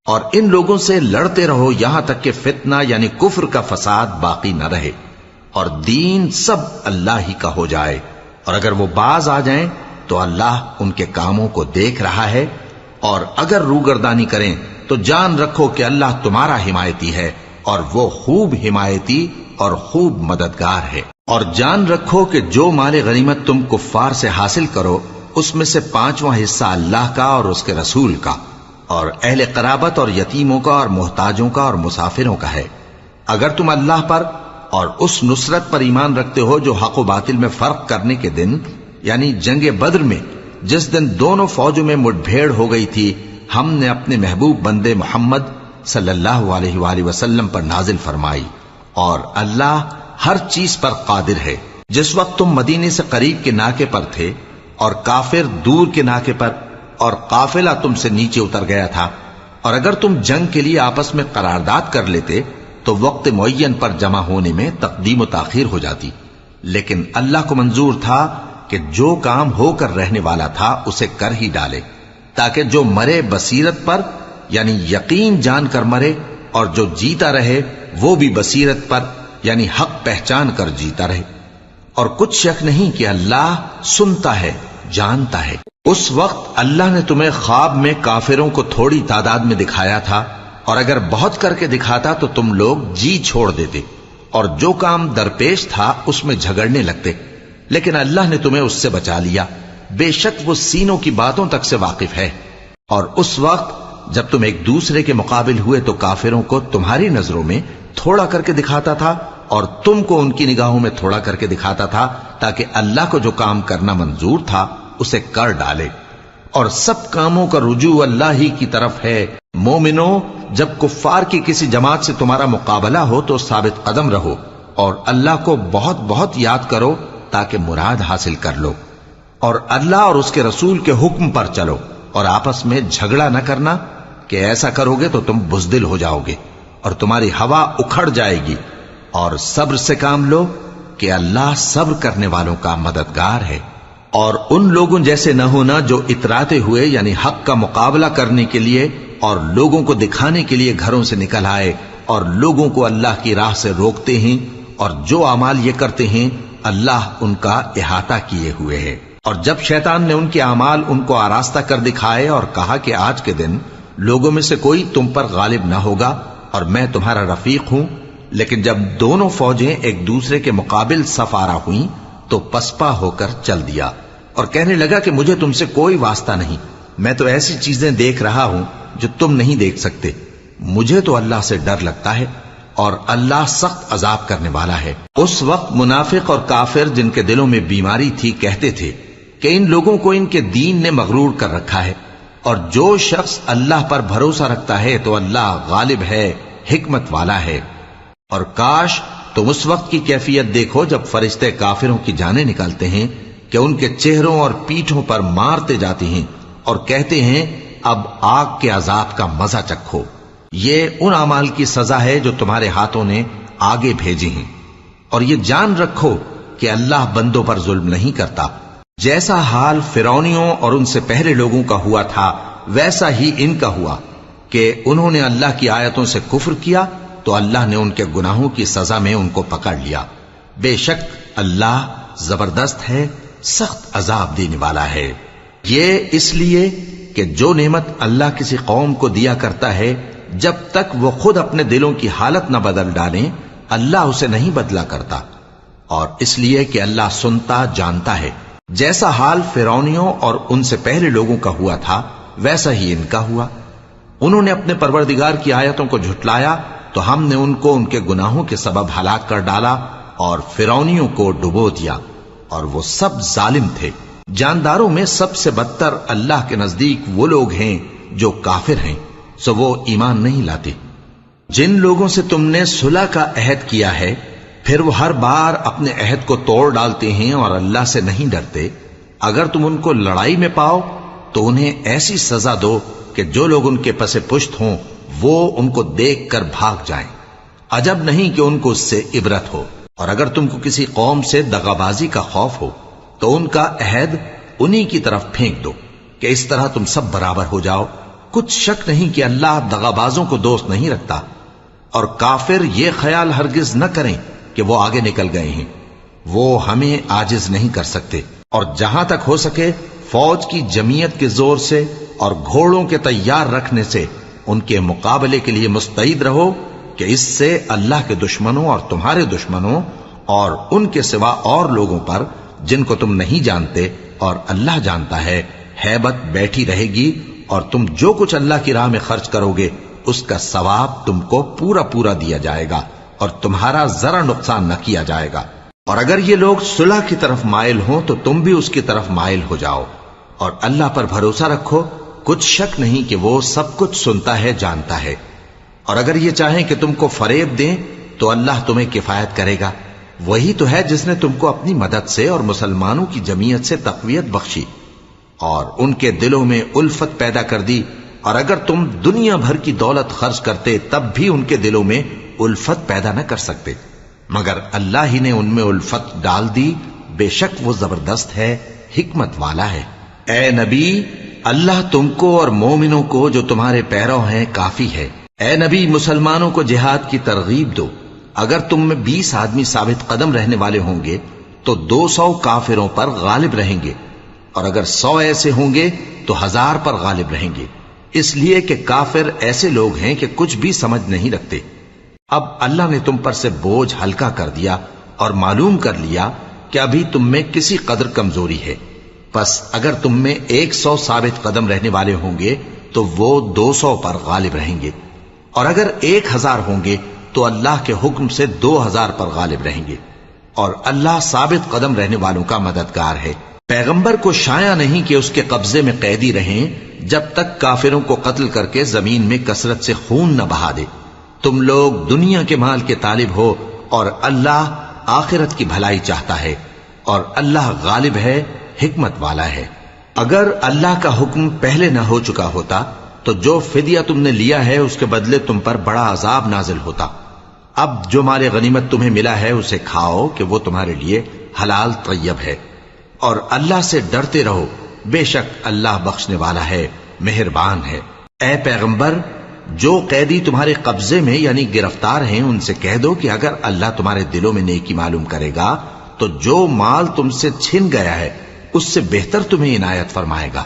اور ان لوگوں سے لڑتے رہو یہاں تک کہ فتنہ یعنی کفر کا فساد باقی نہ رہے اور دین سب اللہ ہی کا ہو جائے. اور اگر وہ باز آ جائیں تو اللہ ان کے کاموں کو دیکھ رہا ہے، اور اگر روگردانی کریں تو جان رکھو کہ اللہ تمہارا حمایتی ہے اور وہ خوب حمایتی اور خوب مددگار ہے. اور جان رکھو کہ جو مال غنیمت تم کفار سے حاصل کرو اس میں سے 5واں حصہ اللہ کا اور اس کے رسول کا اور اہل قرابت اور یتیموں کا اور محتاجوں کا اور مسافروں کا ہے. اگر تم اللہ پر اور اس نصرت پر ایمان رکھتے ہو جو حق و باطل میں فرق کرنے کے دن یعنی جنگ بدر میں جس دن دونوں فوجوں میں مٹ بھیڑ ہو گئی تھی ہم نے اپنے محبوب بندے محمد صلی اللہ علیہ وآلہ وسلم پر نازل فرمائی، اور اللہ ہر چیز پر قادر ہے. جس وقت تم مدینے سے قریب کے ناکے پر تھے اور کافر دور کے ناکے پر اور قافلہ تم سے نیچے اتر گیا تھا، اور اگر تم جنگ کے لیے آپس میں قرارداد کر لیتے تو وقت معین پر جمع ہونے میں تقدیم و تاخیر ہو جاتی، لیکن اللہ کو منظور تھا کہ جو کام ہو کر رہنے والا تھا اسے کر ہی ڈالے، تاکہ جو مرے بصیرت پر یعنی یقین جان کر مرے، اور جو جیتا رہے وہ بھی بصیرت پر یعنی حق پہچان کر جیتا رہے. اور کچھ شک نہیں کہ اللہ سنتا ہے جانتا ہے. اس وقت اللہ نے تمہیں خواب میں کافروں کو تھوڑی تعداد میں دکھایا تھا، اور اگر بہت کر کے دکھاتا تو تم لوگ جی چھوڑ دیتے اور جو کام درپیش تھا اس میں جھگڑنے لگتے، لیکن اللہ نے تمہیں اس سے بچا لیا. بے شک وہ سینوں کی باتوں تک سے واقف ہے. اور اس وقت جب تم ایک دوسرے کے مقابل ہوئے تو کافروں کو تمہاری نظروں میں تھوڑا کر کے دکھاتا تھا اور تم کو ان کی نگاہوں میں تھوڑا کر کے دکھاتا تھا، تاکہ اللہ کو جو کام کرنا منظور تھا اسے کر ڈالے. اور سب کاموں کا رجوع اللہ ہی کی طرف ہے. مومنو، جب کفار کی کسی جماعت سے تمہارا مقابلہ ہو تو ثابت قدم رہو اور اللہ کو بہت بہت یاد کرو تاکہ مراد حاصل کر لو، اور اللہ اور اس کے رسول کے حکم پر چلو، اور آپس میں جھگڑا نہ کرنا کہ ایسا کرو گے تو تم بزدل ہو جاؤ گے اور تمہاری ہوا اکھڑ جائے گی. اور صبر سے کام لو کہ اللہ صبر کرنے والوں کا مددگار ہے. اور ان لوگوں جیسے نہ ہونا جو اتراتے ہوئے یعنی حق کا مقابلہ کرنے کے لیے اور لوگوں کو دکھانے کے لیے گھروں سے نکل آئے اور لوگوں کو اللہ کی راہ سے روکتے ہیں، اور جو اعمال یہ کرتے ہیں اللہ ان کا احاطہ کیے ہوئے ہے. اور جب شیطان نے ان کے اعمال ان کو آراستہ کر دکھائے اور کہا کہ آج کے دن لوگوں میں سے کوئی تم پر غالب نہ ہوگا اور میں تمہارا رفیق ہوں، لیکن جب دونوں فوجیں ایک دوسرے کے مقابل صف آرا ہوئیں تو پسپا ہو کر چل دیا اور کہنے لگا کہ مجھے تم سے کوئی واسطہ نہیں، میں تو ایسی چیزیں دیکھ رہا ہوں جو تم نہیں دیکھ سکتے. مجھے تو اللہ سے ڈر لگتا ہے اور اللہ سخت عذاب کرنے والا ہے. اس وقت منافق اور کافر جن کے دلوں میں بیماری تھی کہتے تھے کہ ان لوگوں کو ان کے دین نے مغرور کر رکھا ہے، اور جو شخص اللہ پر بھروسہ رکھتا ہے تو اللہ غالب ہے، حکمت والا ہے. اور کاش تم اس وقت کی کیفیت دیکھو جب فرشتے کافروں کی جانیں نکالتے ہیں کہ ان کے چہروں اور پیٹھوں پر مارتے جاتے ہیں اور کہتے ہیں اب آگ کے عذاب کا مزہ چکھو. یہ ان اعمال کی سزا ہے جو تمہارے ہاتھوں نے آگے بھیجی ہیں. اور یہ جان رکھو کہ اللہ بندوں پر ظلم نہیں کرتا. جیسا حال فرعونیوں اور ان سے پہلے لوگوں کا ہوا تھا ویسا ہی ان کا ہوا کہ انہوں نے اللہ کی آیتوں سے کفر کیا تو اللہ نے ان کے گناہوں کی سزا میں ان کو پکڑ لیا. بے شک اللہ زبردست ہے، سخت عذاب دینے والا ہے. یہ اس لیے کہ جو نعمت اللہ کسی قوم کو دیا کرتا ہے جب تک وہ خود اپنے دلوں کی حالت نہ بدل ڈالیں اللہ اسے نہیں بدلا کرتا، اور اس لیے کہ اللہ سنتا جانتا ہے. جیسا حال فرعونیوں اور ان سے پہلے لوگوں کا ہوا تھا ویسا ہی ان کا ہوا. انہوں نے اپنے پروردگار کی آیتوں کو جھٹلایا تو ہم نے ان کو ان کے گناہوں کے سبب ہلاک کر ڈالا اور فرعونیوں کو ڈبو دیا، اور وہ سب ظالم تھے. جانداروں میں سب سے بدتر اللہ کے نزدیک وہ لوگ ہیں جو کافر ہیں، سو وہ ایمان نہیں لاتے. جن لوگوں سے تم نے صلح کا عہد کیا ہے پھر وہ ہر بار اپنے عہد کو توڑ ڈالتے ہیں اور اللہ سے نہیں ڈرتے، اگر تم ان کو لڑائی میں پاؤ تو انہیں ایسی سزا دو کہ جو لوگ ان کے پس پشت ہوں وہ ان کو دیکھ کر بھاگ جائیں. عجب نہیں کہ ان کو اس سے عبرت ہو. اور اگر تم کو کسی قوم سے دغابازی کا خوف ہو تو ان کا عہد انہی کی طرف پھینک دو کہ اس طرح تم سب برابر ہو جاؤ. کچھ شک نہیں کہ اللہ دغابازوں کو دوست نہیں رکھتا، اور کافر یہ خیال ہرگز نہ کریں کہ وہ آگے نکل گئے ہیں، وہ ہمیں عاجز نہیں کر سکتے۔ اور جہاں تک ہو سکے فوج کی جمعیت کے زور سے اور گھوڑوں کے تیار رکھنے سے ان کے مقابلے کے لیے مستعد رہو، کہ اس سے اللہ کے دشمنوں اور تمہارے دشمنوں اور ان کے سوا اور لوگوں پر جن کو تم نہیں جانتے اور اللہ جانتا ہے ہیبت بیٹھی رہے گی، اور تم جو کچھ اللہ کی راہ میں خرچ کرو گے اس کا ثواب تم کو پورا پورا دیا جائے گا، اور تمہارا ذرا نقصان نہ کیا جائے گا۔ اور اگر یہ لوگ صلح کی طرف مائل ہوں تو تم بھی اس کی طرف مائل ہو جاؤ، اور اللہ پر بھروسہ رکھو، کچھ شک نہیں کہ وہ سب کچھ سنتا ہے، جانتا ہے۔ اور اگر یہ چاہیں کہ تم کو فریب دیں تو اللہ تمہیں کفایت کرے گا، وہی تو ہے جس نے تم کو اپنی مدد سے اور مسلمانوں کی جمعیت سے تقویت بخشی اور ان کے دلوں میں الفت پیدا کر دی، اور اگر تم دنیا بھر کی دولت خرچ کرتے تب بھی ان کے دلوں میں الفت پیدا نہ کر سکتے، مگر اللہ ہی نے ان میں الفت ڈال دی، بے شک وہ زبردست ہے، حکمت والا ہے۔ اے نبی، اللہ تم کو اور مومنوں کو جو تمہارے پیرو ہیں کافی ہے۔ اے نبی، مسلمانوں کو جہاد کی ترغیب دو۔ اگر تم میں 20 آدمی ثابت قدم رہنے والے ہوں گے تو 200 کافروں پر غالب رہیں گے، اور اگر 100 ایسے ہوں گے تو 1000 پر غالب رہیں گے، اس لیے کہ کافر ایسے لوگ ہیں کہ کچھ بھی سمجھ نہیں رکھتے۔ اب اللہ نے تم پر سے بوجھ ہلکا کر دیا اور معلوم کر لیا کہ ابھی تم میں کسی قدر کمزوری ہے، پس اگر تم میں 100 ثابت قدم رہنے والے ہوں گے تو وہ 200 پر غالب رہیں گے، اور اگر 1000 ہوں گے تو اللہ کے حکم سے 2000 پر غالب رہیں گے، اور اللہ ثابت قدم رہنے والوں کا مددگار ہے۔ پیغمبر کو شایع نہیں کہ اس کے قبضے میں قیدی رہیں جب تک کافروں کو قتل کر کے زمین میں کثرت سے خون نہ بہا دے۔ تم لوگ دنیا کے مال کے طالب ہو اور اللہ آخرت کی بھلائی چاہتا ہے، اور اللہ غالب ہے، حکمت والا ہے۔ اگر اللہ کا حکم پہلے نہ ہو چکا ہوتا تو جو فدیہ تم نے لیا ہے اس کے بدلے تم پر بڑا عذاب نازل ہوتا۔ اب جو مال غنیمت تمہیں ملا ہے اسے کھاؤ کہ وہ تمہارے لیے حلال طیب ہے، اور اللہ سے ڈرتے رہو، بے شک اللہ بخشنے والا ہے، مہربان ہے۔ اے پیغمبر، جو قیدی تمہارے قبضے میں یعنی گرفتار ہیں ان سے کہہ دو کہ اگر اللہ تمہارے دلوں میں نیکی معلوم کرے گا تو جو مال تم سے چھن گیا ہے اس سے بہتر تمہیں عنایت فرمائے گا،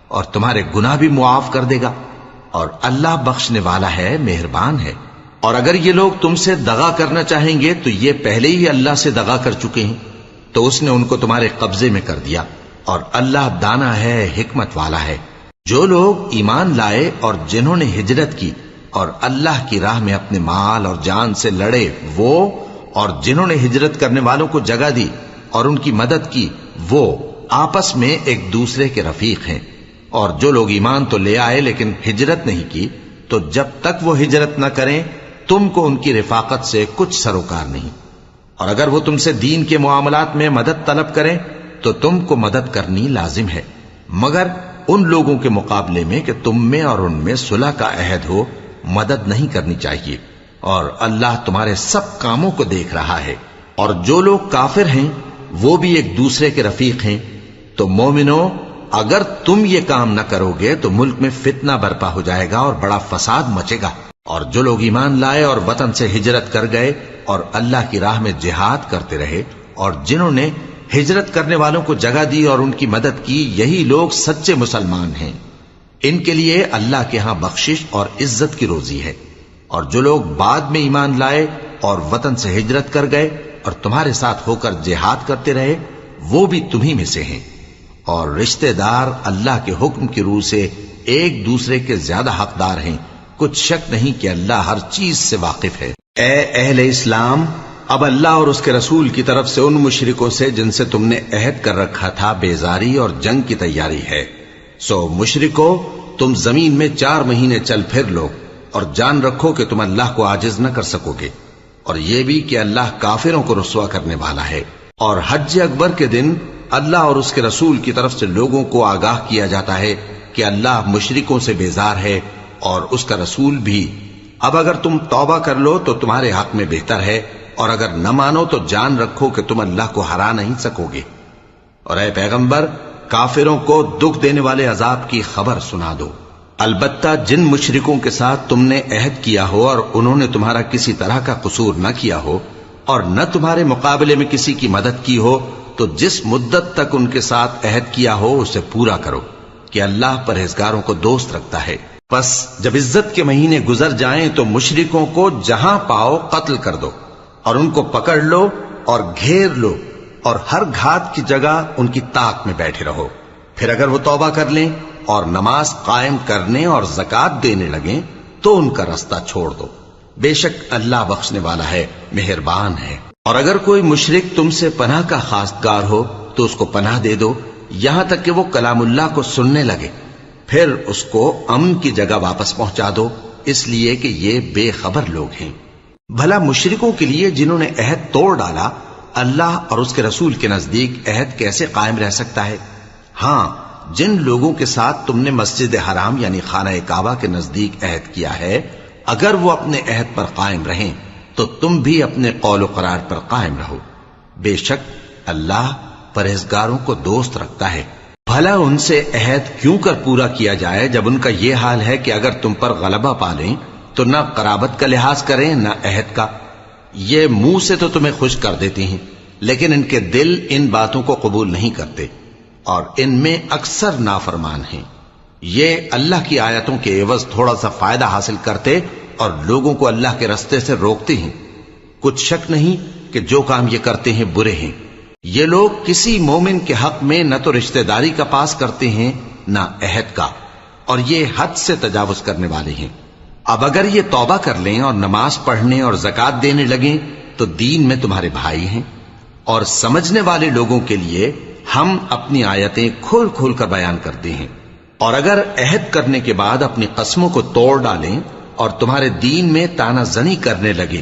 اور تمہارے گناہ بھی معاف کر دے گا، اور اللہ بخشنے والا ہے، مہربان ہے۔ اور اگر یہ لوگ تم سے دغا کرنا چاہیں گے تو یہ پہلے ہی اللہ سے دغا کر چکے ہیں، تو اس نے ان کو تمہارے قبضے میں کر دیا، اور اللہ دانا ہے، حکمت والا ہے۔ جو لوگ ایمان لائے اور جنہوں نے ہجرت کی اور اللہ کی راہ میں اپنے مال اور جان سے لڑے، وہ اور جنہوں نے ہجرت کرنے والوں کو جگہ دی اور ان کی مدد کی، وہ آپس میں ایک دوسرے کے رفیق ہیں۔ اور جو لوگ ایمان تو لے آئے لیکن ہجرت نہیں کی، تو جب تک وہ ہجرت نہ کریں تم کو ان کی رفاقت سے کچھ سروکار نہیں، اور اگر وہ تم سے دین کے معاملات میں مدد طلب کریں تو تم کو مدد کرنی لازم ہے، مگر ان لوگوں کے مقابلے میں کہ تم میں اور ان میں صلح کا عہد ہو مدد نہیں کرنی چاہیے، اور اللہ تمہارے سب کاموں کو دیکھ رہا ہے۔ اور جو لوگ کافر ہیں وہ بھی ایک دوسرے کے رفیق ہیں۔ تو مومنو، اگر تم یہ کام نہ کرو گے تو ملک میں فتنہ برپا ہو جائے گا اور بڑا فساد مچے گا۔ اور جو لوگ ایمان لائے اور وطن سے ہجرت کر گئے اور اللہ کی راہ میں جہاد کرتے رہے، اور جنہوں نے ہجرت کرنے والوں کو جگہ دی اور ان کی مدد کی، یہی لوگ سچے مسلمان ہیں۔ ان کے لیے اللہ کے ہاں بخشش اور عزت کی روزی ہے۔ اور جو لوگ بعد میں ایمان لائے اور وطن سے ہجرت کر گئے اور تمہارے ساتھ ہو کر جہاد کرتے رہے، وہ بھی تمہیں میں سے ہیں۔ اور رشتہ دار اللہ کے حکم کی روح سے ایک دوسرے کے زیادہ حقدار ہیں، کچھ شک نہیں کہ اللہ ہر چیز سے واقف ہے۔ اے اہل اسلام، اب اللہ اور اس کے رسول کی طرف سے ان مشرکوں سے جن سے تم نے عہد کر رکھا تھا بیزاری اور جنگ کی تیاری ہے۔ سو مشرکو، تم زمین میں 4 مہینے چل پھر لو، اور جان رکھو کہ تم اللہ کو عاجز نہ کر سکو گے، اور یہ بھی کہ اللہ کافروں کو رسوا کرنے والا ہے۔ اور حج اکبر کے دن اللہ اور اس کے رسول کی طرف سے لوگوں کو آگاہ کیا جاتا ہے کہ اللہ مشرکوں سے بیزار ہے اور اس کا رسول بھی۔ اب اگر تم توبہ کر لو تو تمہارے حق میں بہتر ہے، اور اگر نہ مانو تو جان رکھو کہ تم اللہ کو ہرا نہیں سکو گے۔ اور اے پیغمبر، کافروں کو دکھ دینے والے عذاب کی خبر سنا دو۔ البتہ جن مشرکوں کے ساتھ تم نے عہد کیا ہو اور انہوں نے تمہارا کسی طرح کا قصور نہ کیا ہو اور نہ تمہارے مقابلے میں کسی کی مدد کی ہو، تو جس مدت تک ان کے ساتھ عہد کیا ہو اسے پورا کرو، کہ اللہ پرہیزگاروں کو دوست رکھتا ہے۔ پس جب عزت کے مہینے گزر جائیں تو مشرکوں کو جہاں پاؤ قتل کر دو اور ان کو پکڑ لو اور گھیر لو، اور ہر گھات کی جگہ ان کی طاق میں بیٹھے رہو۔ پھر اگر وہ توبہ کر لیں اور نماز قائم کرنے اور زکات دینے لگیں تو ان کا رستہ چھوڑ دو، بے شک اللہ بخشنے والا ہے، مہربان ہے۔ اور اگر کوئی مشرک تم سے پناہ کا خواستگار ہو تو اس کو پناہ دے دو یہاں تک کہ وہ کلام اللہ کو سننے لگے، پھر اس کو امن کی جگہ واپس پہنچا دو، اس لیے کہ یہ بے خبر لوگ ہیں۔ بھلا مشرکوں کے لیے جنہوں نے عہد توڑ ڈالا، اللہ اور اس کے رسول کے نزدیک عہد کیسے قائم رہ سکتا ہے؟ ہاں، جن لوگوں کے ساتھ تم نے مسجد حرام یعنی خانہ کعبہ کے نزدیک عہد کیا ہے، اگر وہ اپنے عہد پر قائم رہیں تو تم بھی اپنے قول و قرار پر قائم رہو، بے شک اللہ پرہیزگاروں کو دوست رکھتا ہے۔ بھلا ان سے عہد کیوں کر پورا کیا جائے جب ان کا یہ حال ہے کہ اگر تم پر غلبہ پالیں تو نہ قرابت کا لحاظ کریں نہ عہد کا۔ یہ منہ سے تو تمہیں خوش کر دیتی ہیں لیکن ان کے دل ان باتوں کو قبول نہیں کرتے اور ان میں اکثر نافرمان ہیں۔ یہ اللہ کی آیتوں کے عوض تھوڑا سا فائدہ حاصل کرتے اور لوگوں کو اللہ کے رستے سے روکتے ہیں۔ کچھ شک نہیں کہ جو کام یہ کرتے ہیں برے ہیں۔ یہ لوگ کسی مومن کے حق میں نہ تو رشتہ داری کا پاس کرتے ہیں نہ عہد کا، اور یہ حد سے تجاوز کرنے والے ہیں۔ اب اگر یہ توبہ کر لیں اور نماز پڑھنے اور زکات دینے لگیں تو دین میں تمہارے بھائی ہیں، اور سمجھنے والے لوگوں کے لیے ہم اپنی آیتیں کھول کھول کر بیان کرتے ہیں۔ اور اگر عہد کرنے کے بعد اپنی قسموں کو توڑ ڈالیں اور تمہارے دین میں تانا زنی کرنے لگے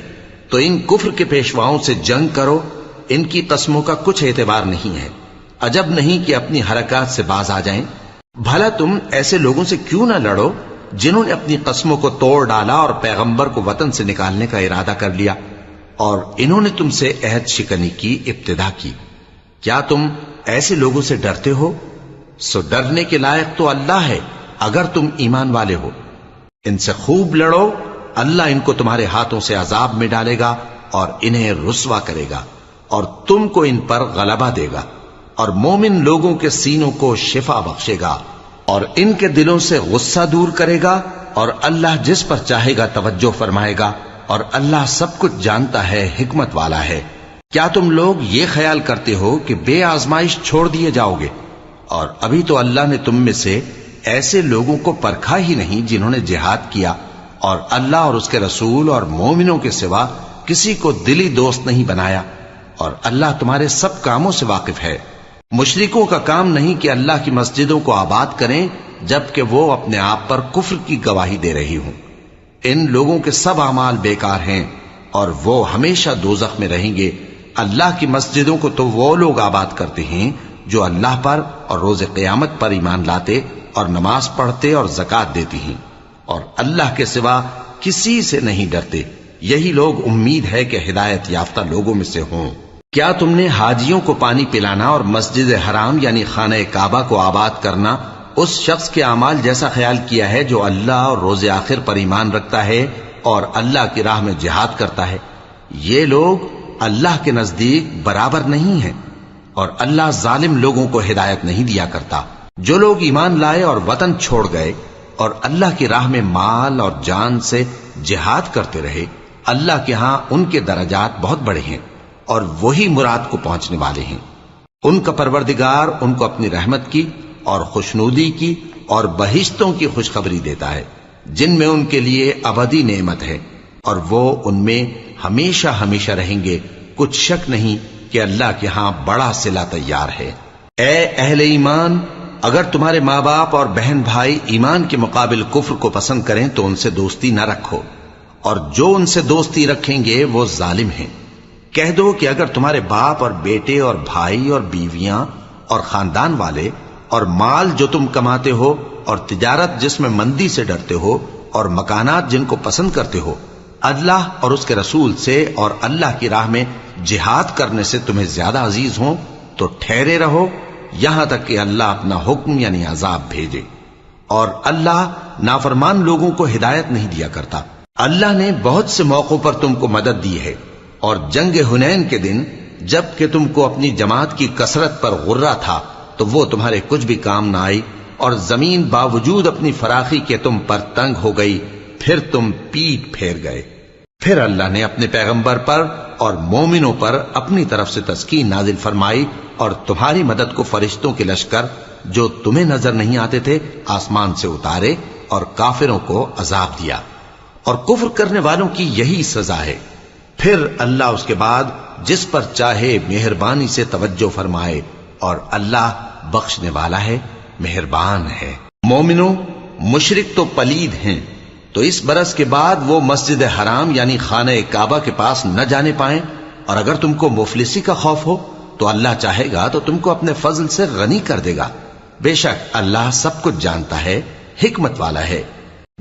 تو ان کفر کے پیشواؤں سے جنگ کرو، ان کی قسموں کا کچھ اعتبار نہیں ہے، عجب نہیں کہ اپنی حرکات سے باز آ جائیں۔ بھلا تم ایسے لوگوں سے کیوں نہ لڑو جنہوں نے اپنی قسموں کو توڑ ڈالا اور پیغمبر کو وطن سے نکالنے کا ارادہ کر لیا، اور انہوں نے تم سے عہد شکنی کی ابتدا کی۔ کیا تم ایسے لوگوں سے ڈرتے ہو؟ سو ڈرنے کے لائق تو اللہ ہے اگر تم ایمان والے ہو۔ ان سے خوب لڑو، اللہ ان کو تمہارے ہاتھوں سے عذاب میں ڈالے گا اور انہیں رسوا کرے گا، اور تم کو ان پر غلبہ دے گا، اور مومن لوگوں کے سینوں کو شفا بخشے گا اور ان کے دلوں سے غصہ دور کرے گا، اور اللہ جس پر چاہے گا توجہ فرمائے گا، اور اللہ سب کچھ جانتا ہے، حکمت والا ہے۔ کیا تم لوگ یہ خیال کرتے ہو کہ بے آزمائش چھوڑ دیے جاؤ گے؟ اور ابھی تو اللہ نے تم میں سے ایسے لوگوں کو پرکھا ہی نہیں جنہوں نے جہاد کیا، اور اللہ اور اس کے رسول اور مومنوں کے سوا کسی کو دلی دوست نہیں بنایا، اور اللہ تمہارے سب کاموں سے واقف ہے۔ مشرکوں کا کام نہیں کہ اللہ کی مسجدوں کو آباد کریں جبکہ وہ اپنے آپ پر کفر کی گواہی دے رہی ہوں۔ ان لوگوں کے سب اعمال بیکار ہیں اور وہ ہمیشہ دوزخ میں رہیں گے۔ اللہ کی مسجدوں کو تو وہ لوگ آباد کرتے ہیں جو اللہ پر اور روز قیامت پر ایمان لاتے اور نماز پڑھتے اور زکات دیتی ہیں، اور اللہ کے سوا کسی سے نہیں ڈرتے۔ یہی لوگ امید ہے کہ ہدایت یافتہ لوگوں میں سے ہوں۔ کیا تم نے حاجیوں کو پانی پلانا اور مسجد حرام یعنی خانہ کعبہ کو آباد کرنا اس شخص کے اعمال جیسا خیال کیا ہے جو اللہ اور روز آخر پر ایمان رکھتا ہے اور اللہ کی راہ میں جہاد کرتا ہے؟ یہ لوگ اللہ کے نزدیک برابر نہیں ہیں، اور اللہ ظالم لوگوں کو ہدایت نہیں دیا کرتا۔ جو لوگ ایمان لائے اور وطن چھوڑ گئے اور اللہ کی راہ میں مال اور جان سے جہاد کرتے رہے، اللہ کے ہاں ان کے درجات بہت بڑے ہیں اور وہی مراد کو پہنچنے والے ہیں۔ ان کا پروردگار ان کو اپنی رحمت کی اور خوشنودی کی اور بہشتوں کی خوشخبری دیتا ہے جن میں ان کے لیے ابدی نعمت ہے، اور وہ ان میں ہمیشہ ہمیشہ رہیں گے۔ کچھ شک نہیں کہ اللہ کے ہاں بڑا صلہ تیار ہے۔ اے اہل ایمان، اگر تمہارے ماں باپ اور بہن بھائی ایمان کے مقابل کفر کو پسند کریں تو ان سے دوستی نہ رکھو، اور جو ان سے دوستی رکھیں گے وہ ظالم ہیں۔ کہہ دو کہ اگر تمہارے باپ اور بیٹے اور بھائی اور بیویاں اور خاندان والے اور مال جو تم کماتے ہو اور تجارت جس میں مندی سے ڈرتے ہو اور مکانات جن کو پسند کرتے ہو اللہ اور اس کے رسول سے اور اللہ کی راہ میں جہاد کرنے سے تمہیں زیادہ عزیز ہوں تو ٹھہرے رہو یہاں تک کہ اللہ اپنا حکم یعنی عذاب بھیجے، اور اللہ نافرمان لوگوں کو ہدایت نہیں دیا کرتا۔ اللہ نے بہت سے موقعوں پر تم کو مدد دی ہے، اور جنگ حنین کے دن جب کہ تم کو اپنی جماعت کی کثرت پر غرہ تھا تو وہ تمہارے کچھ بھی کام نہ آئی، اور زمین باوجود اپنی فراخی کے تم پر تنگ ہو گئی، پھر تم پیٹ پھیر گئے۔ پھر اللہ نے اپنے پیغمبر پر اور مومنوں پر اپنی طرف سے تسکین نازل فرمائی، اور تمہاری مدد کو فرشتوں کے لشکر جو تمہیں نظر نہیں آتے تھے آسمان سے اتارے، اور کافروں کو عذاب دیا، اور کفر کرنے والوں کی یہی سزا ہے۔ پھر اللہ اس کے بعد جس پر چاہے مہربانی سے توجہ فرمائے، اور اللہ بخشنے والا ہے، مہربان ہے۔ مومنوں، مشرک تو پلید ہیں، تو اس برس کے بعد وہ مسجد حرام یعنی خانہ کعبہ کے پاس نہ جانے پائیں، اور اگر تم کو مفلسی کا خوف ہو تو اللہ چاہے گا تو تم کو اپنے فضل سے غنی کر دے گا۔ بے شک اللہ سب کچھ جانتا ہے، حکمت والا ہے۔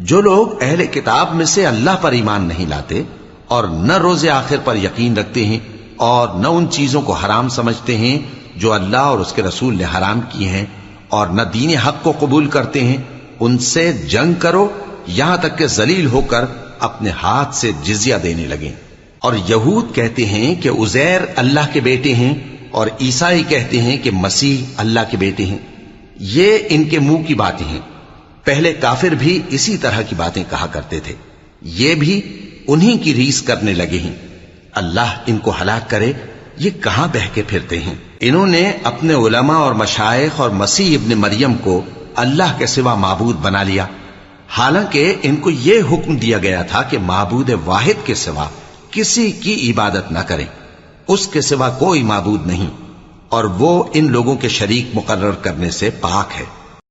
جو لوگ اہل کتاب میں سے اللہ پر ایمان نہیں لاتے، اور نہ روز آخر پر یقین رکھتے ہیں، اور نہ ان چیزوں کو حرام سمجھتے ہیں جو اللہ اور اس کے رسول نے حرام کی ہیں، اور نہ دین حق کو قبول کرتے ہیں، ان سے جنگ کرو یہاں تک کہ ذلیل ہو کر اپنے ہاتھ سے جزیہ دینے لگیں۔ اور یہود کہتے ہیں کہ عزیر اللہ کے بیٹے ہیں، اور عیسائی کہتے ہیں کہ مسیح اللہ کے بیٹے ہیں۔ یہ ان کے منہ کی باتیں ہیں، پہلے کافر بھی اسی طرح کی باتیں کہا کرتے تھے، یہ بھی انہی کی ریس کرنے لگے ہیں۔ اللہ ان کو ہلاک کرے، یہ کہاں بہہ کے پھرتے ہیں۔ انہوں نے اپنے علماء اور مشائخ اور مسیح ابن مریم کو اللہ کے سوا معبود بنا لیا، حالانکہ ان کو یہ حکم دیا گیا تھا کہ معبود واحد کے سوا کسی کی عبادت نہ کریں، اس کے سوا کوئی معبود نہیں، اور وہ ان لوگوں کے شریک مقرر کرنے سے پاک ہے۔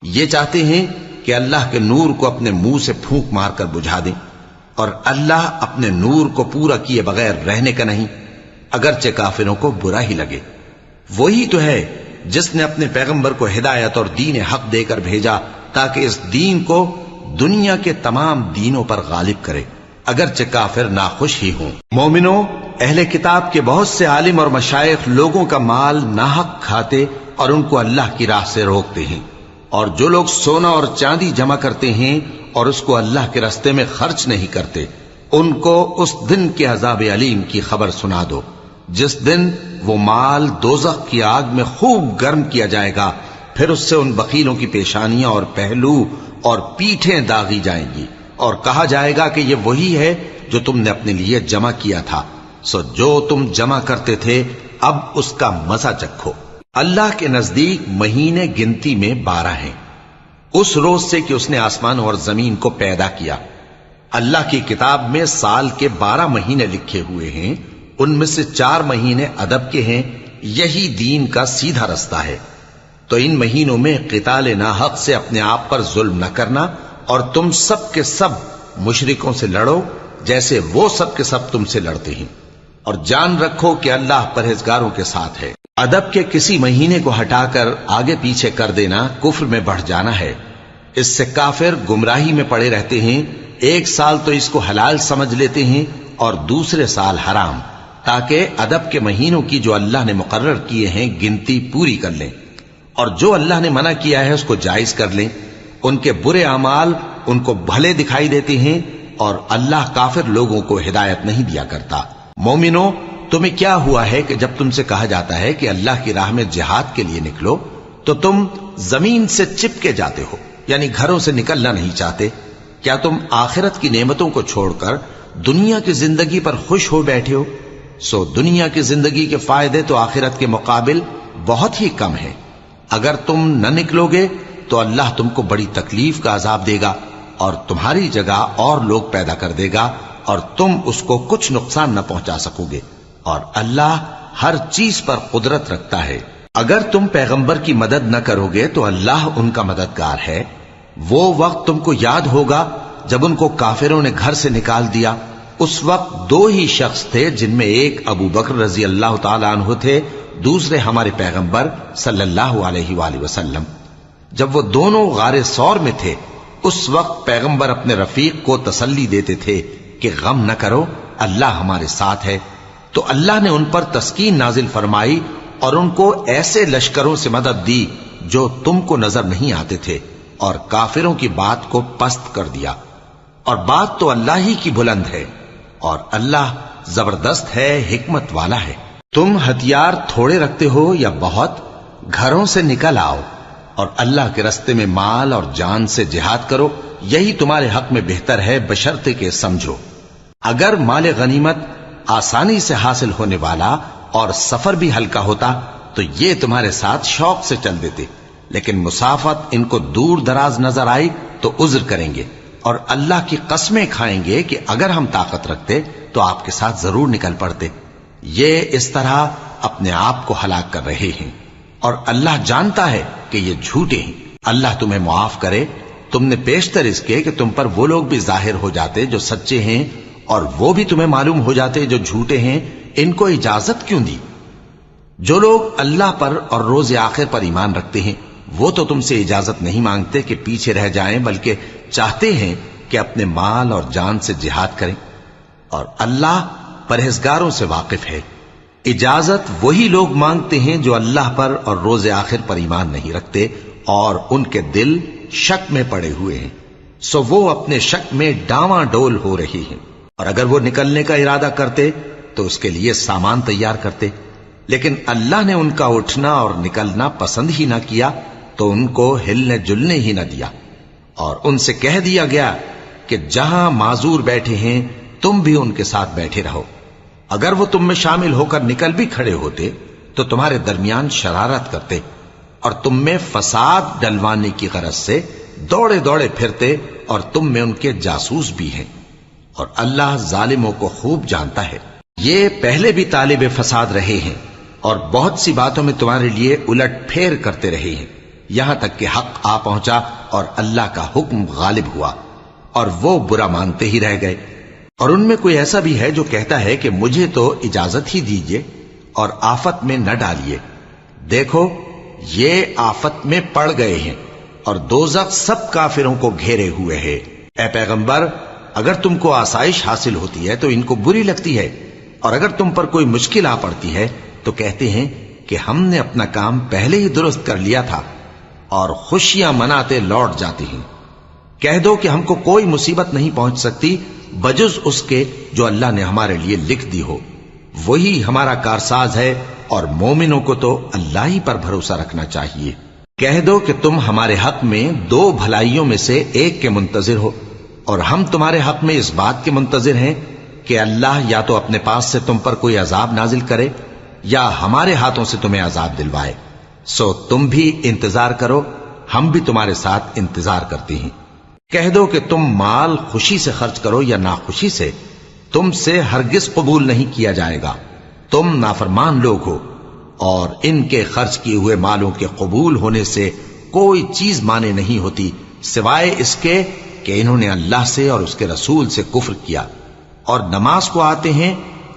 یہ چاہتے ہیں کہ اللہ کے نور کو اپنے منہ سے پھونک مار کر بجھا دیں، اور اللہ اپنے نور کو پورا کیے بغیر رہنے کا نہیں، اگرچہ کافروں کو برا ہی لگے۔ وہی تو ہے جس نے اپنے پیغمبر کو ہدایت اور دین حق دے کر بھیجا تاکہ اس دین کو دنیا کے تمام دینوں پر غالب کرے، اگرچہ کافر ناخوش ہی ہوں۔ مومنوں، اہل کتاب کے بہت سے عالم اور مشائخ لوگوں کا مال ناحق کھاتے اور ان کو اللہ کی راہ سے روکتے ہیں، اور جو لوگ سونا اور چاندی جمع کرتے ہیں اور اس کو اللہ کے راستے میں خرچ نہیں کرتے، ان کو اس دن کے عذاب علیم کی خبر سنا دو، جس دن وہ مال دوزخ کی آگ میں خوب گرم کیا جائے گا، پھر اس سے ان بخیلوں کی پیشانیاں اور پہلو اور پیٹھیں داغی جائیں گی، اور کہا جائے گا کہ یہ وہی ہے جو تم نے اپنے لیے جمع کیا تھا، سو جو تم جمع کرتے تھے اب اس کا مزہ چکھو۔ اللہ کے نزدیک مہینے گنتی میں 12 ہیں، اس روز سے کہ اس نے آسمان اور زمین کو پیدا کیا۔ اللہ کی کتاب میں سال کے 12 مہینے لکھے ہوئے ہیں، ان میں سے 4 مہینے ادب کے ہیں، یہی دین کا سیدھا رستہ ہے۔ تو ان مہینوں میں قتال ناحق سے اپنے آپ پر ظلم نہ کرنا، اور تم سب کے سب مشرکوں سے لڑو جیسے وہ سب کے سب تم سے لڑتے ہیں، اور جان رکھو کہ اللہ پرہیزگاروں کے ساتھ ہے۔ ادب کے کسی مہینے کو ہٹا کر آگے پیچھے کر دینا کفر میں بڑھ جانا ہے، اس سے کافر گمراہی میں پڑے رہتے ہیں۔ ایک سال تو اس کو حلال سمجھ لیتے ہیں اور دوسرے سال حرام، تاکہ ادب کے مہینوں کی جو اللہ نے مقرر کیے ہیں گنتی پوری کر لیں، اور جو اللہ نے منع کیا ہے اس کو جائز کر لیں۔ ان کے برے اعمال ان کو بھلے دکھائی دیتے ہیں، اور اللہ کافر لوگوں کو ہدایت نہیں دیا کرتا۔ مومنوں، تمہیں کیا ہوا ہے کہ جب تم سے کہا جاتا ہے کہ اللہ کی راہ میں جہاد کے لیے نکلو تو تم زمین سے چپکے جاتے ہو، یعنی گھروں سے نکلنا نہیں چاہتے؟ کیا تم آخرت کی نعمتوں کو چھوڑ کر دنیا کی زندگی پر خوش ہو بیٹھے ہو؟ سو دنیا کی زندگی کے فائدے تو آخرت کے مقابل بہت ہی کم ہیں۔ اگر تم نہ نکلو گے تو اللہ تم کو بڑی تکلیف کا عذاب دے گا، اور تمہاری جگہ اور لوگ پیدا کر دے گا، اور تم اس کو کچھ نقصان نہ پہنچا سکو گے، اور اللہ ہر چیز پر قدرت رکھتا ہے۔ اگر تم پیغمبر کی مدد نہ کرو گے تو اللہ ان کا مددگار ہے۔ وہ وقت تم کو یاد ہوگا جب ان کو کافروں نے گھر سے نکال دیا، اس وقت 2 ہی شخص تھے، جن میں ایک ابو بکر رضی اللہ تعالی عنہ تھے، دوسرے ہمارے پیغمبر صلی اللہ علیہ وآلہ وسلم۔ جب وہ دونوں غار ثور میں تھے، اس وقت پیغمبر اپنے رفیق کو تسلی دیتے تھے کہ غم نہ کرو، اللہ ہمارے ساتھ ہے۔ تو اللہ نے ان پر تسکین نازل فرمائی اور ان کو ایسے لشکروں سے مدد دی جو تم کو نظر نہیں آتے تھے، اور کافروں کی بات کو پست کر دیا، اور بات تو اللہ ہی کی بلند ہے، اور اللہ زبردست ہے، حکمت والا ہے۔ تم ہتھیار تھوڑے رکھتے ہو یا بہت، گھروں سے نکل آؤ اور اللہ کے رستے میں مال اور جان سے جہاد کرو، یہی تمہارے حق میں بہتر ہے، بشرطے کہ سمجھو۔ اگر مال غنیمت آسانی سے حاصل ہونے والا اور سفر بھی ہلکا ہوتا تو یہ تمہارے ساتھ شوق سے چل دیتے، لیکن مسافت ان کو دور دراز نظر آئی تو عذر کریں گے، اور اللہ کی قسمیں کھائیں گے کہ اگر ہم طاقت رکھتے تو آپ کے ساتھ ضرور نکل پڑتے۔ یہ اس طرح اپنے آپ کو ہلاک کر رہے ہیں، اور اللہ جانتا ہے کہ یہ جھوٹے ہیں۔ اللہ تمہیں معاف کرے، تم نے پیشتر اس کے کہ تم پر وہ لوگ بھی ظاہر ہو جاتے جو سچے ہیں، اور وہ بھی تمہیں معلوم ہو جاتے جو جھوٹے ہیں۔ ان کو اجازت کیوں دی؟ جو لوگ اللہ پر اور روز آخر پر ایمان رکھتے ہیں وہ تو تم سے اجازت نہیں مانگتے کہ پیچھے رہ جائیں، بلکہ چاہتے ہیں کہ اپنے مال اور جان سے جہاد کریں، اور اللہ پرہیزگاروں سے واقف ہے۔ اجازت وہی لوگ مانگتے ہیں جو اللہ پر اور روز آخر پر ایمان نہیں رکھتے اور ان کے دل شک میں پڑے ہوئے ہیں، سو وہ اپنے شک میں ڈاواں ڈول ہو رہی ہیں، اور اگر وہ نکلنے کا ارادہ کرتے تو اس کے لیے سامان تیار کرتے، لیکن اللہ نے ان کا اٹھنا اور نکلنا پسند ہی نہ کیا تو ان کو ہلنے جلنے ہی نہ دیا، اور ان سے کہہ دیا گیا کہ جہاں معذور بیٹھے ہیں تم بھی ان کے ساتھ بیٹھے رہو۔ اگر وہ تم میں شامل ہو کر نکل بھی کھڑے ہوتے تو تمہارے درمیان شرارت کرتے اور تم میں فساد ڈلوانے کی غرض سے دوڑے دوڑے پھرتے، اور تم میں ان کے جاسوس بھی ہیں، اور اللہ ظالموں کو خوب جانتا ہے۔ یہ پہلے بھی طالب فساد رہے ہیں اور بہت سی باتوں میں تمہارے لیے الٹ پھیر کرتے رہے ہیں، یہاں تک کہ حق آ پہنچا اور اللہ کا حکم غالب ہوا، اور وہ برا مانتے ہی رہ گئے۔ اور ان میں کوئی ایسا بھی ہے جو کہتا ہے کہ مجھے تو اجازت ہی دیجئے اور آفت میں نہ ڈالیے۔ دیکھو یہ آفت میں پڑ گئے ہیں، اور دوزخ سب کافروں کو گھیرے ہوئے ہے۔ اے پیغمبر، اگر تم کو آسائش حاصل ہوتی ہے تو ان کو بری لگتی ہے، اور اگر تم پر کوئی مشکل آ پڑتی ہے تو کہتے ہیں کہ ہم نے اپنا کام پہلے ہی درست کر لیا تھا، اور خوشیاں مناتے لوٹ جاتے ہیں۔ کہہ دو کہ ہم کو کوئی مصیبت نہیں پہنچ سکتی بجز اس کے جو اللہ نے ہمارے لیے لکھ دی ہو، وہی ہمارا کارساز ہے، اور مومنوں کو تو اللہ ہی پر بھروسہ رکھنا چاہیے۔ کہہ دو کہ تم ہمارے حق میں دو بھلائیوں میں سے ایک کے منتظر ہو، اور ہم تمہارے حق میں اس بات کے منتظر ہیں کہ اللہ یا تو اپنے پاس سے تم پر کوئی عذاب نازل کرے یا ہمارے ہاتھوں سے تمہیں عذاب دلوائے، سو تم بھی انتظار کرو، ہم بھی تمہارے ساتھ انتظار کرتے ہیں۔ کہہ دو کہ تم مال خوشی سے خرچ کرو یا ناخوشی سے، تم سے ہرگز قبول نہیں کیا جائے گا، تم نافرمان لوگ ہو، اور ان کے خرچ کیے ہوئے مالوں کے قبول ہونے سے کوئی چیز مانے نہیں ہوتی سوائے اس کے کہ انہوں نے اللہ سے اور اس کے رسول سے کفر کیا، اور نماز کو آتے ہیں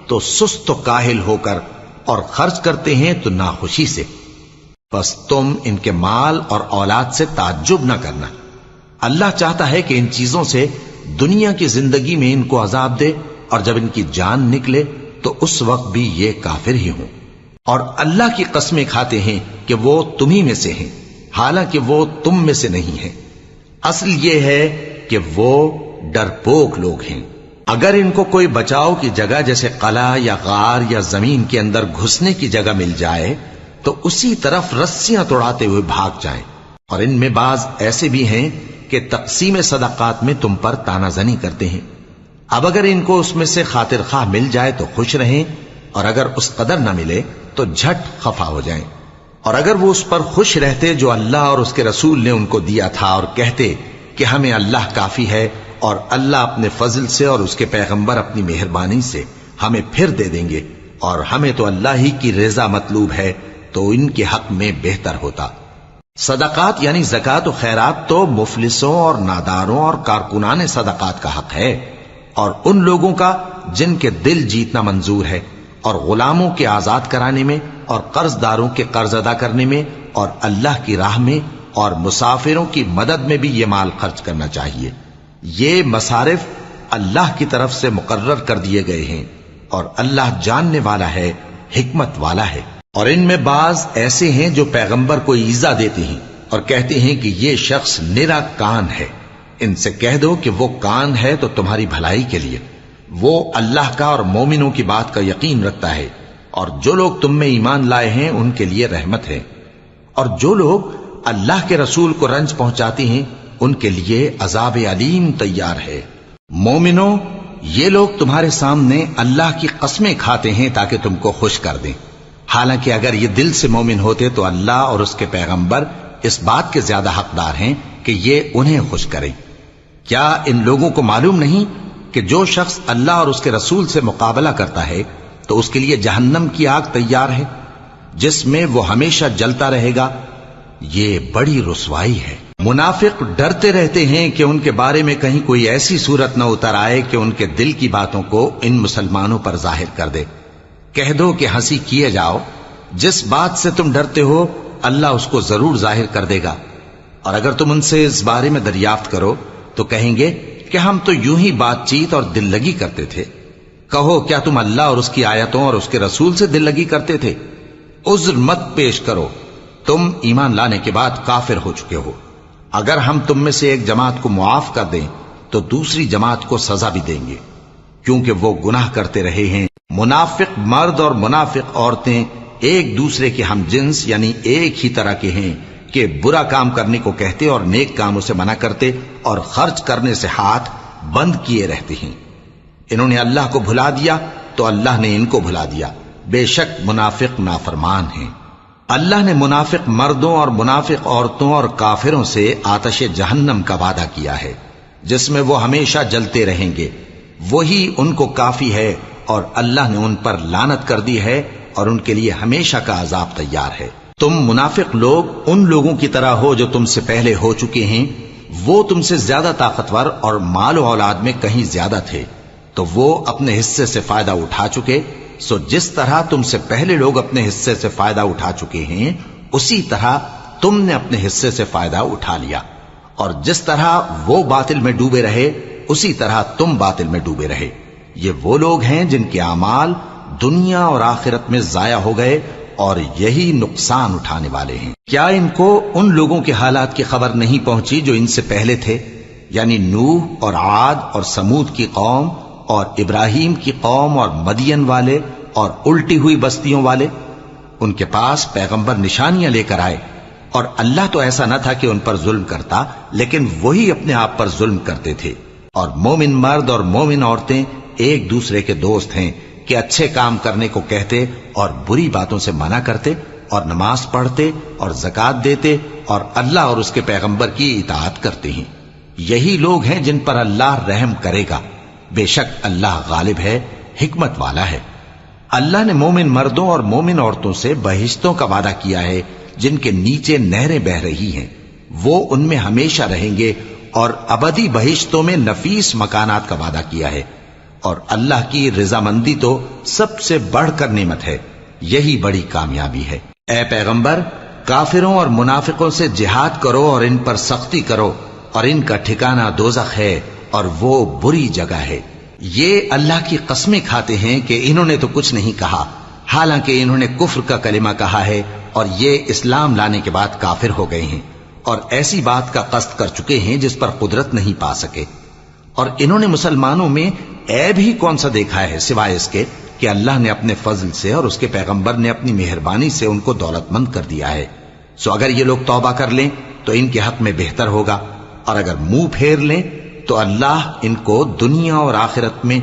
تو سست و کاہل ہو کر، اور خرچ کرتے ہیں تو ناخوشی سے۔ بس تم ان کے مال اور اولاد سے تعجب نہ کرنا، اللہ چاہتا ہے کہ ان چیزوں سے دنیا کی زندگی میں ان کو عذاب دے، اور جب ان کی جان نکلے تو اس وقت بھی یہ کافر ہی ہوں، اور اللہ کی قسمیں کھاتے ہیں کہ وہ تمہیں میں سے ہیں، حالانکہ وہ تم میں سے نہیں ہیں۔ اصل یہ ہے کہ وہ ڈرپوک لوگ ہیں۔ اگر ان کو کوئی بچاؤ کی جگہ جیسے قلعہ یا غار یا زمین کے اندر گھسنے کی جگہ مل جائے تو اسی طرف رسیاں توڑاتے ہوئے بھاگ جائیں، اور ان میں بعض ایسے بھی ہیں کہ تقسیم صدقات میں تم پر تانا زنی کرتے ہیں۔ اب اگر ان کو اس میں سے خاطر خواہ مل جائے تو خوش رہیں، اور اگر اس قدر نہ ملے تو جھٹ خفا ہو جائیں، اور اگر وہ اس پر خوش رہتے جو اللہ اور اس کے رسول نے ان کو دیا تھا، اور کہتے کہ ہمیں اللہ کافی ہے، اور اللہ اپنے فضل سے اور اس کے پیغمبر اپنی مہربانی سے ہمیں پھر دے دیں گے، اور ہمیں تو اللہ ہی کی رضا مطلوب ہے، تو ان کے حق میں بہتر ہوتا۔ صدقات یعنی زکوٰۃ و خیرات تو مفلسوں اور ناداروں اور کارکنان صدقات کا حق ہے، اور ان لوگوں کا جن کے دل جیتنا منظور ہے، اور غلاموں کے آزاد کرانے میں، اور قرض داروں کے قرض ادا کرنے میں، اور اللہ کی راہ میں، اور مسافروں کی مدد میں بھی یہ مال خرچ کرنا چاہیے۔ یہ مصارف اللہ کی طرف سے مقرر کر دیے گئے ہیں، اور اللہ جاننے والا ہے، حکمت والا ہے۔ اور ان میں بعض ایسے ہیں جو پیغمبر کو ایذا دیتے ہیں اور کہتے ہیں کہ یہ شخص نرا کان ہے۔ ان سے کہہ دو کہ وہ کان ہے تو تمہاری بھلائی کے لیے، وہ اللہ کا اور مومنوں کی بات کا یقین رکھتا ہے، اور جو لوگ تم میں ایمان لائے ہیں ان کے لیے رحمت ہے، اور جو لوگ اللہ کے رسول کو رنج پہنچاتے ہیں ان کے لیے عذاب علیم تیار ہے۔ مومنوں، یہ لوگ تمہارے سامنے اللہ کی قسمیں کھاتے ہیں تاکہ تم کو خوش کر دیں، حالانکہ اگر یہ دل سے مومن ہوتے تو اللہ اور اس کے پیغمبر اس بات کے زیادہ حقدار ہیں کہ یہ انہیں خوش کریں۔ کیا ان لوگوں کو معلوم نہیں کہ جو شخص اللہ اور اس کے رسول سے مقابلہ کرتا ہے تو اس کے لیے جہنم کی آگ تیار ہے جس میں وہ ہمیشہ جلتا رہے گا؟ یہ بڑی رسوائی ہے۔ منافق ڈرتے رہتے ہیں کہ ان کے بارے میں کہیں کوئی ایسی صورت نہ اتر آئے کہ ان کے دل کی باتوں کو ان مسلمانوں پر ظاہر کر دے۔ کہہ دو کہ ہنسی کیے جاؤ، جس بات سے تم ڈرتے ہو اللہ اس کو ضرور ظاہر کر دے گا، اور اگر تم ان سے اس بارے میں دریافت کرو تو کہیں گے کہ ہم تو یوں ہی بات چیت اور دل لگی کرتے تھے۔ کہو کیا تم اللہ اور اس کی آیتوں اور اس کے رسول سے دل لگی کرتے تھے؟ عذر مت پیش کرو، تم ایمان لانے کے بعد کافر ہو چکے ہو۔ اگر ہم تم میں سے ایک جماعت کو معاف کر دیں تو دوسری جماعت کو سزا بھی دیں گے، کیونکہ وہ گناہ کرتے رہے ہیں۔ منافق مرد اور منافق عورتیں ایک دوسرے کے ہم جنس یعنی ایک ہی طرح کے ہیں کہ برا کام کرنے کو کہتے اور نیک کاموں سے منع کرتے اور خرچ کرنے سے ہاتھ بند کیے رہتے ہیں۔ انہوں نے اللہ کو بھلا دیا تو اللہ نے ان کو بھلا دیا، بے شک منافق نافرمان ہیں۔ اللہ نے منافق مردوں اور منافق عورتوں اور کافروں سے آتش جہنم کا وعدہ کیا ہے جس میں وہ ہمیشہ جلتے رہیں گے، وہی ان کو کافی ہے، اور اللہ نے ان پر لعنت کر دی ہے اور ان کے لیے ہمیشہ کا عذاب تیار ہے۔ تم منافق لوگ ان لوگوں کی طرح ہو جو تم سے پہلے ہو چکے ہیں، وہ تم سے زیادہ طاقتور اور مال و اولاد میں کہیں زیادہ تھے، تو وہ اپنے حصے سے فائدہ اٹھا چکے، سو جس طرح تم سے پہلے لوگ اپنے حصے سے فائدہ اٹھا چکے ہیں اسی طرح تم نے اپنے حصے سے فائدہ اٹھا لیا، اور جس طرح وہ باطل میں ڈوبے رہے اسی طرح تم باطل میں ڈوبے رہے۔ یہ وہ لوگ ہیں جن کے اعمال دنیا اور آخرت میں ضائع ہو گئے اور یہی نقصان اٹھانے والے ہیں۔ کیا ان کو ان لوگوں کے حالات کی خبر نہیں پہنچی جو ان سے پہلے تھے، یعنی نوح اور عاد اور سمود کی قوم اور ابراہیم کی قوم اور مدین والے اور الٹی ہوئی بستیوں والے؟ ان کے پاس پیغمبر نشانیاں لے کر آئے، اور اللہ تو ایسا نہ تھا کہ ان پر ظلم کرتا، لیکن وہی اپنے آپ پر ظلم کرتے تھے۔ اور مومن مرد اور مومن عورتیں ایک دوسرے کے دوست ہیں کہ اچھے کام کرنے کو کہتے اور بری باتوں سے منع کرتے، اور نماز پڑھتے اور زکوٰۃ دیتے اور اللہ اور اس کے پیغمبر کی اطاعت کرتے ہیں۔ یہی لوگ ہیں جن پر اللہ رحم کرے گا، بے شک اللہ غالب ہے، حکمت والا ہے۔ اللہ نے مومن مردوں اور مومن عورتوں سے بہشتوں کا وعدہ کیا ہے جن کے نیچے نہریں بہ رہی ہیں، وہ ان میں ہمیشہ رہیں گے، اور ابدی بہشتوں میں نفیس مکانات کا وعدہ کیا ہے، اور اللہ کی رضامندی تو سب سے بڑھ کر نعمت ہے، یہی بڑی کامیابی ہے۔ اے پیغمبر، کافروں اور منافقوں سے جہاد کرو اور ان پر سختی کرو، اور ان کا ٹھکانہ دوزخ ہے اور وہ بری جگہ ہے۔ یہ اللہ کی قسمیں کھاتے ہیں کہ انہوں نے تو کچھ نہیں کہا، حالانکہ انہوں نے کفر کا کلمہ کہا ہے اور یہ اسلام لانے کے بعد کافر ہو گئے ہیں، اور ایسی بات کا قصد کر چکے ہیں جس پر قدرت نہیں پا سکے۔ اور انہوں نے مسلمانوں میں عیب ہی کون سا دیکھا ہے سوائے اس کے کہ اللہ نے اپنے فضل سے اور اس کے پیغمبر نے اپنی مہربانی سے ان کو دولت مند کر دیا ہے۔ سو اگر یہ لوگ توبہ کر لیں تو ان کے حق میں بہتر ہوگا، اور اگر منہ پھیر لیں تو اللہ ان کو دنیا اور آخرت میں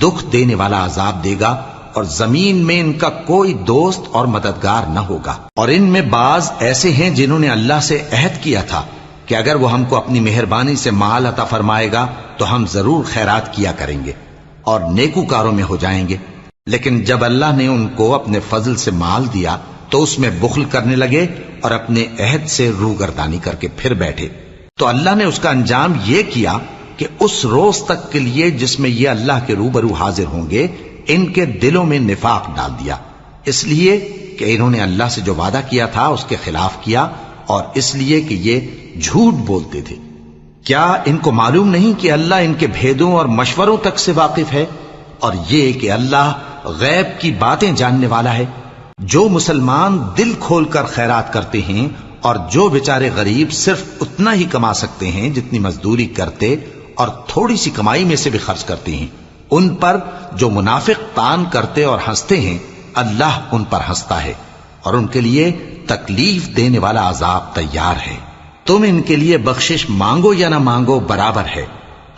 دکھ دینے والا عذاب دے گا، اور زمین میں ان کا کوئی دوست اور مددگار نہ ہوگا۔ اور ان میں بعض ایسے ہیں جنہوں نے اللہ سے عہد کیا تھا کہ اگر وہ ہم کو اپنی مہربانی سے مال عطا فرمائے گا تو ہم ضرور خیرات کیا کریں گے اور نیکوکاروں میں ہو جائیں گے، لیکن جب اللہ نے ان کو اپنے فضل سے مال دیا تو اس میں بخل کرنے لگے اور اپنے عہد سے روگردانی کر کے پھر بیٹھے۔ تو اللہ نے اس کا انجام یہ کیا کہ اس روز تک کے لیے جس میں یہ اللہ کے روبرو حاضر ہوں گے ان کے دلوں میں نفاق ڈال دیا، اس لیے کہ انہوں نے اللہ سے جو وعدہ کیا تھا اس کے خلاف کیا، اور اس لیے کہ یہ جھوٹ بولتے تھے۔ کیا ان کو معلوم نہیں کہ اللہ ان کے بھیدوں اور مشوروں تک سے واقف ہے، اور یہ کہ اللہ غیب کی باتیں جاننے والا ہے؟ جو مسلمان دل کھول کر خیرات کرتے ہیں اور جو بیچارے غریب صرف اتنا ہی کما سکتے ہیں جتنی مزدوری کرتے اور تھوڑی سی کمائی میں سے بھی خرچ کرتے ہیں، ان پر جو منافق تان کرتے اور ہنستے ہیں، اللہ ان پر ہنستا ہے اور ان کے لیے تکلیف دینے والا عذاب تیار ہے۔ تم ان کے لیے بخشش مانگو یا نہ مانگو برابر ہے،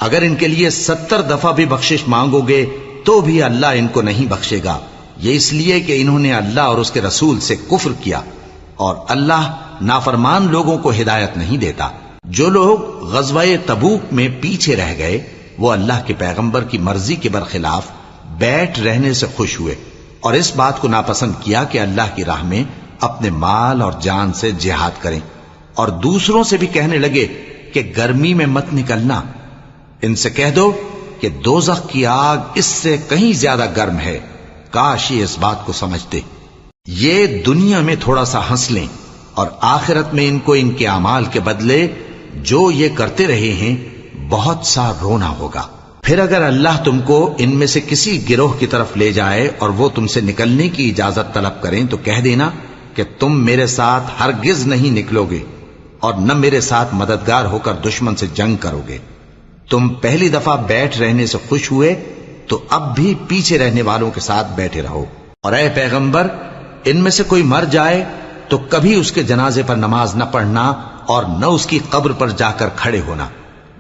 اگر ان کے لیے 70 دفعہ بھی بخشش مانگو گے تو بھی اللہ ان کو نہیں بخشے گا، یہ اس لیے کہ انہوں نے اللہ اور اس کے رسول سے کفر کیا، اور اللہ نافرمان لوگوں کو ہدایت نہیں دیتا۔ جو لوگ غزوہ تبوک میں پیچھے رہ گئے وہ اللہ کے پیغمبر کی مرضی کے برخلاف بیٹھ رہنے سے خوش ہوئے اور اس بات کو ناپسند کیا کہ اللہ کی راہ میں اپنے مال اور جان سے جہاد کریں، اور دوسروں سے بھی کہنے لگے کہ گرمی میں مت نکلنا، ان سے کہہ دو کہ دوزخ کی آگ اس سے کہیں زیادہ گرم ہے، کاش یہ اس بات کو سمجھتے۔ یہ دنیا میں تھوڑا سا ہنس لیں اور آخرت میں ان کو ان کے اعمال کے بدلے جو یہ کرتے رہے ہیں بہت سا رونا ہوگا۔ پھر اگر اللہ تم کو ان میں سے کسی گروہ کی طرف لے جائے اور وہ تم سے نکلنے کی اجازت طلب کریں تو کہہ دینا کہ تم میرے ساتھ ہرگز نہیں نکلو گے اور نہ میرے ساتھ مددگار ہو کر دشمن سے جنگ کرو گے۔ تم پہلی دفعہ بیٹھ رہنے سے خوش ہوئے تو اب بھی پیچھے رہنے والوں کے ساتھ بیٹھے رہو، اور اے پیغمبر ان میں سے کوئی مر جائے تو کبھی اس کے جنازے پر نماز نہ پڑھنا اور نہ اس کی قبر پر جا کر کھڑے ہونا،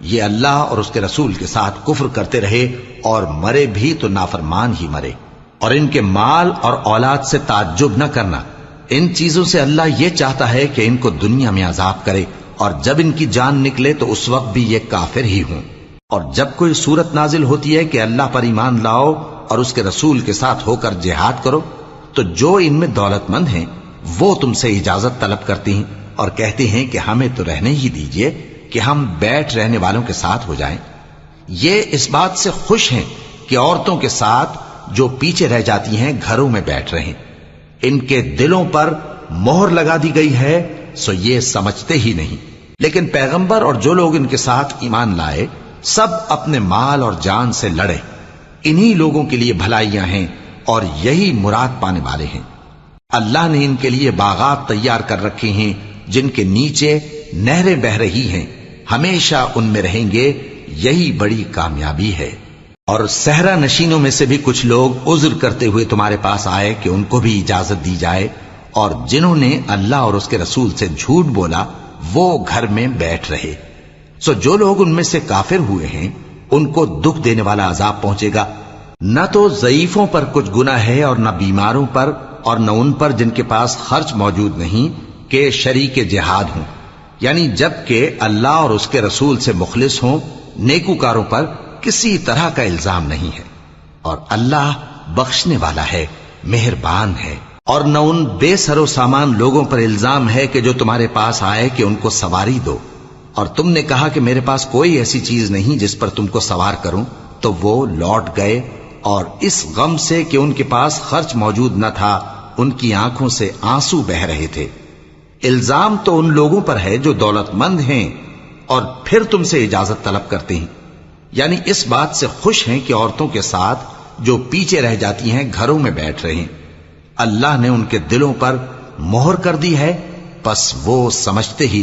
یہ اللہ اور اس کے رسول کے ساتھ کفر کرتے رہے اور مرے بھی تو نافرمان ہی مرے۔ اور ان کے مال اور اولاد سے تعجب نہ کرنا، ان چیزوں سے اللہ یہ چاہتا ہے کہ ان کو دنیا میں عذاب کرے اور جب ان کی جان نکلے تو اس وقت بھی یہ کافر ہی ہوں۔ اور جب کوئی صورت نازل ہوتی ہے کہ اللہ پر ایمان لاؤ اور اس کے رسول کے ساتھ ہو کر جہاد کرو تو جو ان میں دولت مند ہیں وہ تم سے اجازت طلب کرتی ہیں اور کہتے ہیں کہ ہمیں تو رہنے ہی دیجئے کہ ہم بیٹھ رہنے والوں کے ساتھ ہو جائیں۔ یہ اس بات سے خوش ہیں کہ عورتوں کے ساتھ جو پیچھے رہ جاتی ہیں گھروں میں بیٹھ رہیں، ان کے دلوں پر مہر لگا دی گئی ہے سو یہ سمجھتے ہی نہیں۔ لیکن پیغمبر اور جو لوگ ان کے ساتھ ایمان لائے سب اپنے مال اور جان سے لڑے، انہی لوگوں کے لیے بھلائیاں ہیں اور یہی مراد پانے والے ہیں۔ اللہ نے ان کے لیے باغات تیار کر رکھے ہیں جن کے نیچے نہریں بہ رہی ہیں، ہمیشہ ان میں رہیں گے، یہی بڑی کامیابی ہے۔ اور صحرا نشینوں میں سے بھی کچھ لوگ عذر کرتے ہوئے تمہارے پاس آئے کہ ان کو بھی اجازت دی جائے، اور جنہوں نے اللہ اور اس کے رسول سے جھوٹ بولا وہ گھر میں بیٹھ رہے۔ سو جو لوگ ان میں سے کافر ہوئے ہیں ان کو دکھ دینے والا عذاب پہنچے گا، نہ تو ضعیفوں پر کچھ گناہ ہے اور نہ بیماروں پر اور نہ ان پر جن کے پاس خرچ موجود نہیں کہ شریک جہاد ہوں، یعنی جب کہ اللہ اور اس کے رسول سے مخلص ہوں، نیکوکاروں پر کسی طرح کا الزام نہیں ہے، اور اللہ بخشنے والا ہے، مہربان ہے۔ اور نہ ان بے سر و سامان لوگوں پر الزام ہے کہ جو تمہارے پاس آئے کہ ان کو سواری دو، اور تم نے کہا کہ میرے پاس کوئی ایسی چیز نہیں جس پر تم کو سوار کروں، تو وہ لوٹ گئے اور اس غم سے کہ ان کے پاس خرچ موجود نہ تھا ان کی آنکھوں سے آنسو بہ رہے تھے۔ الزام تو ان لوگوں پر ہے جو دولت مند ہیں اور پھر تم سے اجازت طلب کرتے ہیں، یعنی اس بات سے خوش ہیں کہ عورتوں کے ساتھ جو پیچھے رہ جاتی ہیں گھروں میں بیٹھ رہے ہیں۔ اللہ نے ان کے دلوں پر مہر کر دی ہے، پس وہ سمجھتے ہی